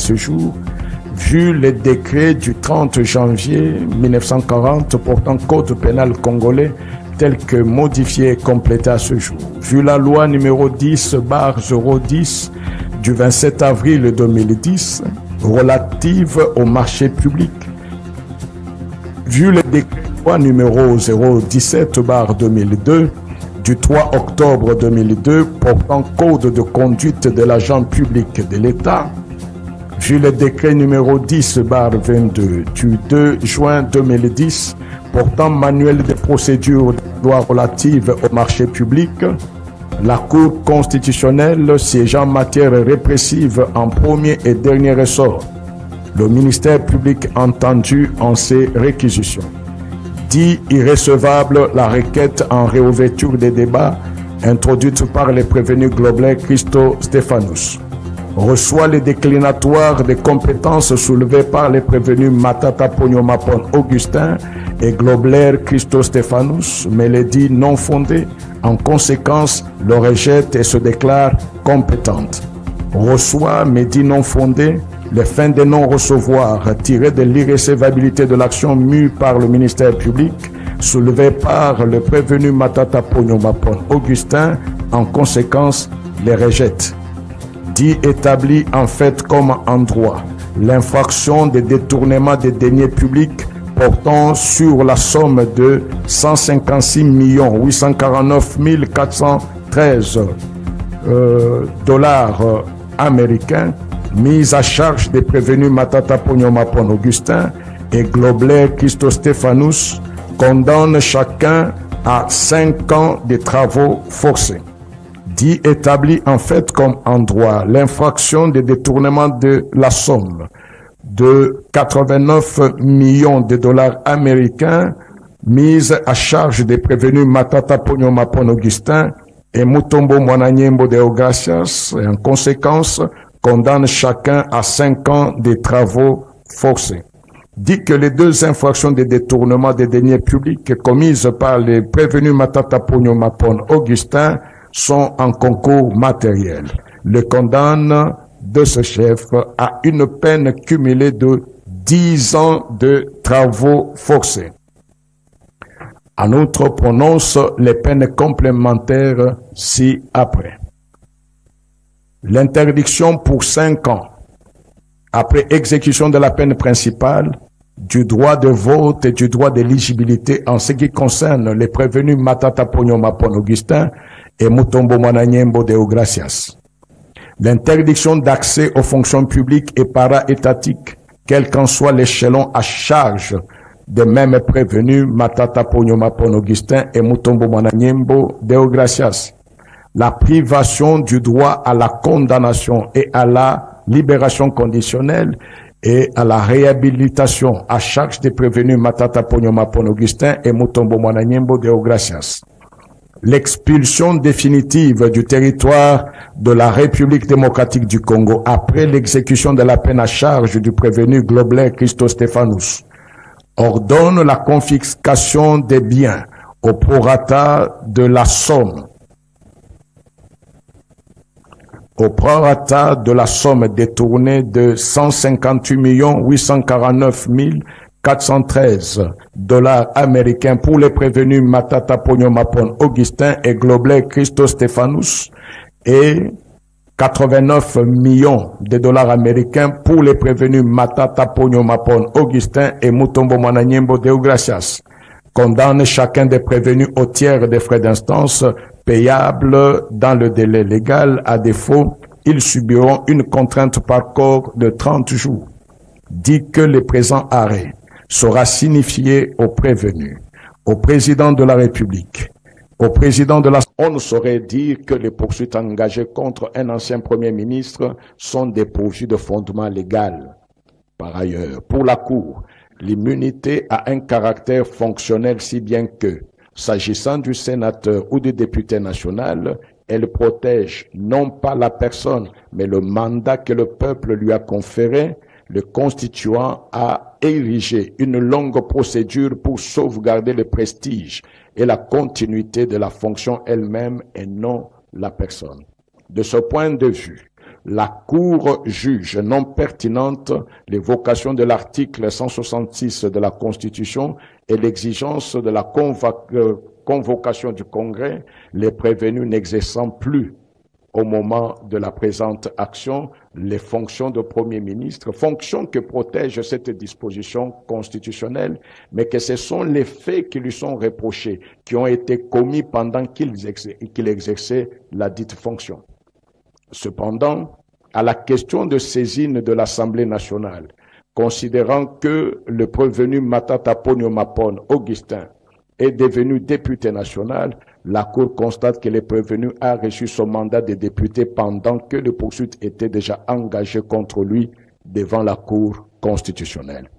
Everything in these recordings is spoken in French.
ce jour, vu les décrets du 30 janvier 1940 portant code pénal congolais tel que modifié et complété à ce jour, vu la loi numéro 10/010 du 27 avril 2010 relative au marché public, vu le décret loi numéro 017/2002 du 3 octobre 2002 portant code de conduite de l'agent public de l'État, vu le décret numéro 10/22 du 2 juin 2010 portant manuel de procédure de loi relative au marché public, la Cour constitutionnelle siégeant en matière répressive en premier et dernier ressort, le ministère public entendu en ces réquisitions. Dit irrecevable la requête en réouverture des débats introduite par les prévenus Globler Christo Stéphanous. Reçoit les déclinatoires des compétences soulevées par les prévenus Matata Pogno-Mapon Augustin et Globler Christo Stéphanous, mais les dit non fondées. En conséquence, le rejette et se déclare compétente. Reçoit, mais dit non fondées, les fins de non-recevoir tirées de l'irrécevabilité de l'action mue par le ministère public, soulevée par le prévenu Matata Pogno-Mapon Augustin, en conséquence, les rejette. Dit établi en fait comme en droit l'infraction de détournement des deniers publics portant sur la somme de 156 849 413 dollars américains mise à charge des prévenus Matata Pogno-Mapon Augustin et Globler Christo Stéphanous, condamne chacun à 5 ans de travaux forcés. Dit établi en fait comme en droit l'infraction de détournement de la somme de 89 millions de dollars américains mise à charge des prévenus Matata Pogno-Mapon Augustin et Mutombo Mwananyembo Deogracias, et en conséquence condamne chacun à 5 ans de travaux forcés. Dit que les deux infractions de détournement des deniers publics commises par les prévenus Matata Pogno-Mapon Augustin sont en concours matériel. Le condamne de ce chef à une peine cumulée de 10 ans de travaux forcés. En outre, prononce les peines complémentaires ci-après. L'interdiction pour 5 ans, après exécution de la peine principale, du droit de vote et du droit d'éligibilité en ce qui concerne les prévenus Matata Pogno-Mapon Augustin et Mutombo Mwananyembo Deogracias. L'interdiction d'accès aux fonctions publiques et para-étatiques, quel qu'en soit l'échelon à charge des mêmes prévenus Matata Pogno-Mapon Augustin et Mutombo Mwananyembo Deogracias. La privation du droit à la condamnation et à la libération conditionnelle et à la réhabilitation à charge des prévenus Matata Pogno-Mapon Augustin et Mutombo Mwananyembo Deogracias. L'expulsion définitive du territoire de la République démocratique du Congo après l'exécution de la peine à charge du prévenu Globler Christo Stéphanous. Ordonne la confiscation des biens au prorata de la somme détournée de 158 849 413 dollars américains pour les prévenus Matata Pogno-Mapon Augustin et Globler Christo Stéphanous et 89 millions de dollars américains pour les prévenus Matata Pogno-Mapon Augustin et Mutombo Mwananyembo Deogracias. Condamne chacun des prévenus au tiers des frais d'instance payables dans le délai légal. À défaut, ils subiront une contrainte par corps de 30 jours. Dit que le présent arrêt sera signifié au prévenu, au président de la République, au président de la... On ne saurait dire que les poursuites engagées contre un ancien Premier ministre sont dépourvues de fondement légal. Par ailleurs, pour la Cour, l'immunité a un caractère fonctionnel si bien que, s'agissant du sénateur ou du député national, elle protège non pas la personne, mais le mandat que le peuple lui a conféré. Le constituant a érigé une longue procédure pour sauvegarder le prestige et la continuité de la fonction elle-même et non la personne. De ce point de vue, la Cour juge non pertinente l'évocation de l'article 166 de la Constitution et l'exigence de la convocation du Congrès, les prévenus n'exerçant plus au moment de la présente action les fonctions de Premier ministre, fonctions que protège cette disposition constitutionnelle, mais que ce sont les faits qui lui sont reprochés, qui ont été commis pendant qu'il exerçait la dite fonction. Cependant, à la question de saisine de l'Assemblée nationale, considérant que le prévenu Matata Ponyo Mapon Augustin est devenu député national, la Cour constate que le prévenu a reçu son mandat de député pendant que les poursuites étaient déjà engagées contre lui devant la Cour constitutionnelle.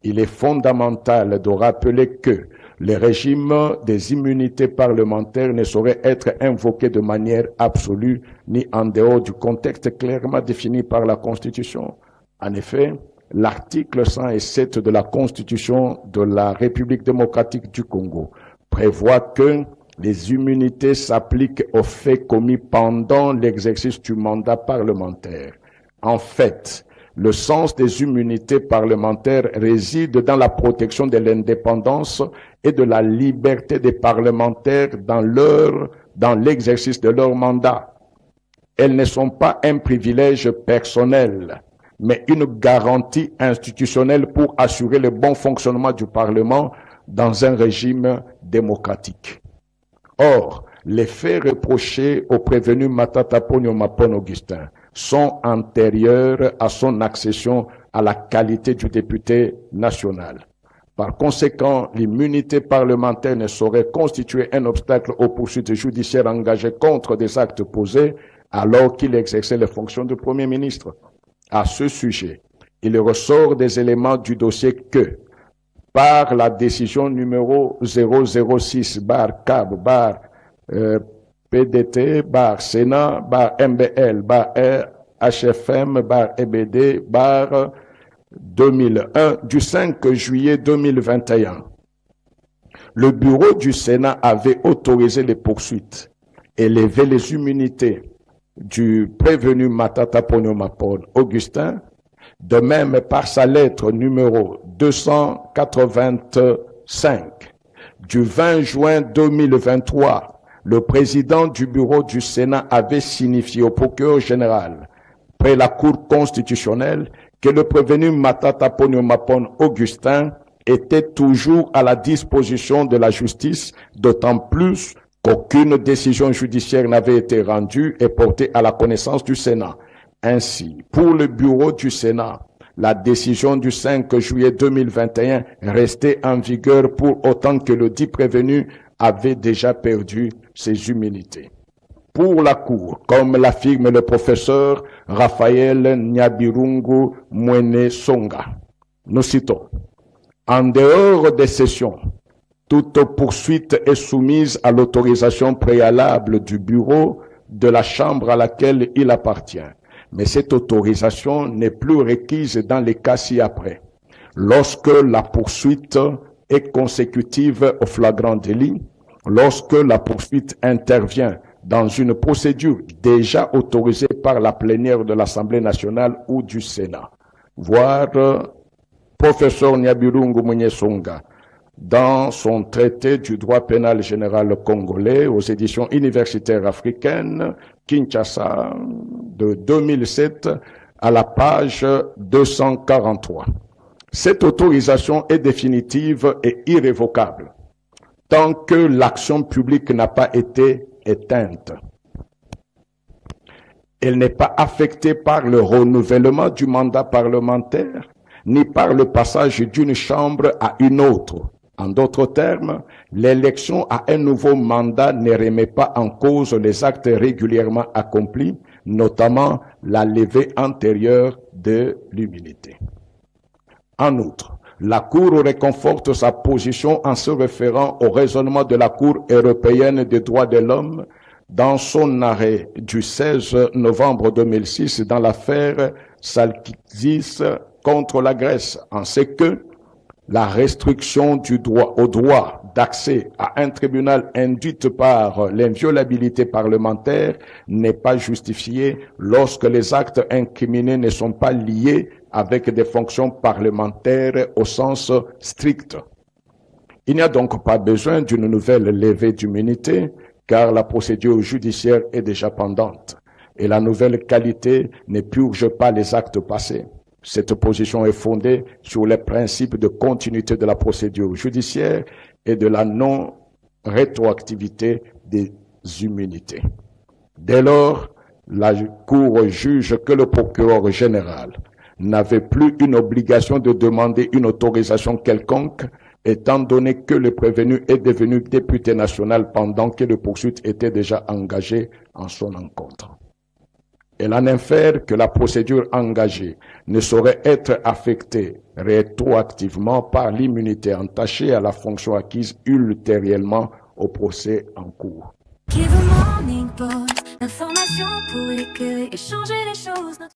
Il est fondamental de rappeler que le régime des immunités parlementaires ne saurait être invoqué de manière absolue ni en dehors du contexte clairement défini par la Constitution. En effet, l'article 107 de la Constitution de la République démocratique du Congo prévoit que les immunités s'appliquent aux faits commis pendant l'exercice du mandat parlementaire. En fait, le sens des immunités parlementaires réside dans la protection de l'indépendance et de la liberté des parlementaires dans l'exercice de leur mandat. Elles ne sont pas un privilège personnel, mais une garantie institutionnelle pour assurer le bon fonctionnement du Parlement dans un régime démocratique. Or, les faits reprochés au prévenu Matata Ponyo Mapon Augustin sont antérieurs à son accession à la qualité du député national. Par conséquent, l'immunité parlementaire ne saurait constituer un obstacle aux poursuites judiciaires engagées contre des actes posés alors qu'il exerçait les fonctions de Premier ministre. À ce sujet, il ressort des éléments du dossier que, par la décision numéro 006-CAB-PDT-Sénat-MBL-HFM-EBD 2001 du 5 juillet 2021, le bureau du Sénat avait autorisé les poursuites et levé les immunités du prévenu Matata Ponyo Mapon Augustin. De même, par sa lettre numéro 285 du 20 juin 2023, le président du bureau du Sénat avait signifié au procureur général, près la Cour constitutionnelle, que le prévenu Matata Ponyo Mapon Augustin était toujours à la disposition de la justice, d'autant plus qu'aucune décision judiciaire n'avait été rendue et portée à la connaissance du Sénat. Ainsi, pour le bureau du Sénat, la décision du 5 juillet 2021 restait en vigueur pour autant que le dit prévenu avait déjà perdu ses immunités. Pour la Cour, comme l'affirme le professeur Raphaël Nyabirungu Mwene Songa, nous citons, « En dehors des sessions, toute poursuite est soumise à l'autorisation préalable du bureau de la chambre à laquelle il appartient. Mais cette autorisation n'est plus requise dans les cas ci-après. Lorsque la poursuite est consécutive au flagrant délit, lorsque la poursuite intervient dans une procédure déjà autorisée par la plénière de l'Assemblée nationale ou du Sénat. » Voir professeur Nyabirungu Mwene Songa dans son traité du droit pénal général congolais aux éditions universitaires africaines, Kinshasa, de 2007, à la page 243. Cette autorisation est définitive et irrévocable, tant que l'action publique n'a pas été éteinte. Elle n'est pas affectée par le renouvellement du mandat parlementaire, ni par le passage d'une chambre à une autre. En d'autres termes, l'élection à un nouveau mandat ne remet pas en cause les actes régulièrement accomplis, notamment la levée antérieure de l'immunité. En outre, la Cour réconforte sa position en se référant au raisonnement de la Cour européenne des droits de l'homme dans son arrêt du 16 novembre 2006 dans l'affaire Salkidis contre la Grèce, en ce que la restriction du droit au droit d'accès à un tribunal induite par l'inviolabilité parlementaire n'est pas justifiée lorsque les actes incriminés ne sont pas liés avec des fonctions parlementaires au sens strict. Il n'y a donc pas besoin d'une nouvelle levée d'immunité car la procédure judiciaire est déjà pendante et la nouvelle qualité ne purge pas les actes passés. Cette position est fondée sur les principes de continuité de la procédure judiciaire et de la non-rétroactivité des immunités. Dès lors, la Cour juge que le procureur général n'avait plus une obligation de demander une autorisation quelconque, étant donné que le prévenu est devenu député national pendant que le poursuite était déjà engagé en son encontre. Elle en infère que la procédure engagée ne saurait être affectée rétroactivement par l'immunité entachée à la fonction acquise ultérieurement au procès en cours. Give a morning pause, information pour éclairer et changer les choses.